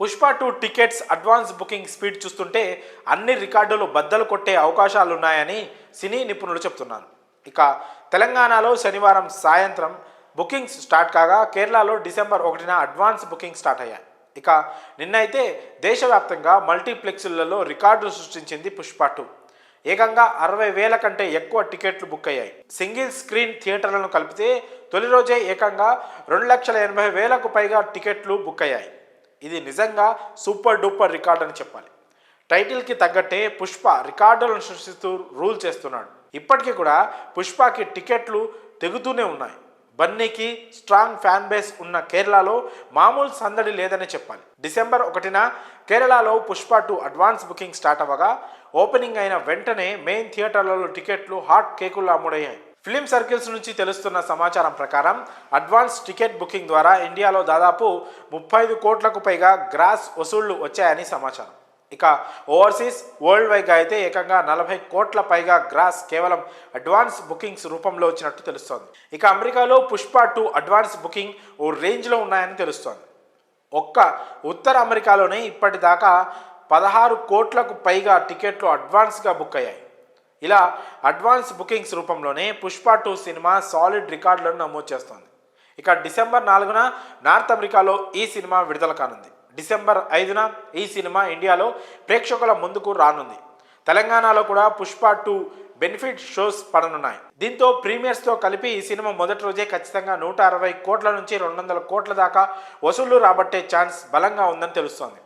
Pushpa 2 tickets advance booking speed చూస్తుంటే అన్ని రికార్డులు బద్దలు కొట్టే అవకాశాలున్నాయని సినీ నిపుణులు చెప్తున్నారు. ఇక తెలంగాణలో శనివారం సాయంత్రం బుకింగ్స్ స్టార్ట్ కాగా కేరళలో డిసెంబర్ 1న అడ్వాన్స్ బుకింగ్ స్టార్ట్ అయ్యాయి. ఇక నిన్నైతే దేశవ్యాప్తంగా మల్టీప్లెక్స్లలో రికార్డులు సృష్టించింది పుష్ప 2. ఏకంగా 60,000 కంటే ఎక్కువ టికెట్లు బుక్ అయ్యాయి. సింగిల్ స్క్రీన్ థియేటర్లను కలిపితే తొలి రోజే ఏకంగా 2,80,000కు పైగా టికెట్లు బుక్ అయ్యాయి. ఇది నిజంగా సూపర్ డూపర్ రికార్డ్ అని చెప్పాలి. టైటిల్కి తగ్గట్టే పుష్ప రికార్డులను సృష్టిస్తూ రూల్ చేస్తున్నాడు. ఇప్పటికీ కూడా పుష్పకి టికెట్లు తెగుతూనే ఉన్నాయి. బన్నీకి స్ట్రాంగ్ ఫ్యాన్ బేస్ ఉన్న కేరళలో మామూలు సందడి లేదనే చెప్పాలి. డిసెంబర్ 1న కేరళలో పుష్ప 2 అడ్వాన్స్ బుకింగ్ స్టార్ట్ అవ్వగా ఓపెనింగ్ అయిన వెంటనే మెయిన్ థియేటర్లలో టికెట్లు హాట్ కేకుల్లో అమ్ముడయ్యాయి. ఫిలిం సర్కిల్స్ నుంచి తెలుస్తున్న సమాచారం ప్రకారం అడ్వాన్స్ టికెట్ బుకింగ్ ద్వారా ఇండియాలో దాదాపు 35 కోట్లకు పైగా గ్రాస్ వసూళ్లు వచ్చాయని సమాచారం. ఇక ఓవర్సీస్ వరల్డ్ వైడ్గా అయితే ఏకంగా 40 కోట్ల పైగా గ్రాస్ కేవలం అడ్వాన్స్ బుకింగ్స్ రూపంలో వచ్చినట్టు తెలుస్తోంది. ఇక అమెరికాలో పుష్ప 2 అడ్వాన్స్ బుకింగ్ ఓ రేంజ్లో ఉన్నాయని తెలుస్తోంది. ఒక్క ఉత్తర అమెరికాలోనే ఇప్పటిదాకా 16 కోట్లకు పైగా టికెట్లు అడ్వాన్స్గా బుక్ అయ్యాయి. ఇలా అడ్వాన్స్ బుకింగ్స్ రూపంలోనే పుష్ప 2 సినిమా సాలిడ్ రికార్డులను నమోదు చేస్తోంది. ఇక డిసెంబర్ 4న నార్త్ అమెరికాలో ఈ సినిమా విడుదల కానుంది. డిసెంబర్ 5న ఈ సినిమా ఇండియాలో ప్రేక్షకుల ముందుకు రానుంది. తెలంగాణలో కూడా పుష్ప 2 బెనిఫిట్ షోస్ పడనున్నాయి. దీంతో ప్రీమియర్స్తో కలిపి ఈ సినిమా మొదటి రోజే ఖచ్చితంగా 160 కోట్ల నుంచి 200 కోట్ల దాకా వసూళ్లు రాబట్టే ఛాన్స్ బలంగా ఉందని తెలుస్తోంది.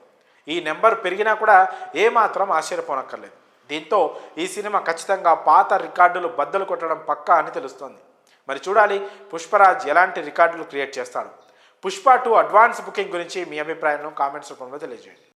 ఈ నెంబర్ పెరిగినా కూడా ఏమాత్రం ఆశ్చర్యపోనక్కర్లేదు. దీంతో ఈ సినిమా ఖచ్చితంగా పాత రికార్డులు బద్దలు కొట్టడం పక్కా అని తెలుస్తోంది. మరి చూడాలి పుష్పరాజ్ ఎలాంటి రికార్డులు క్రియేట్ చేస్తాడు. పుష్ప 2 అడ్వాన్స్ బుకింగ్ గురించి మీ అభిప్రాయాలను కామెంట్స్ రూపంలో తెలియజేయండి.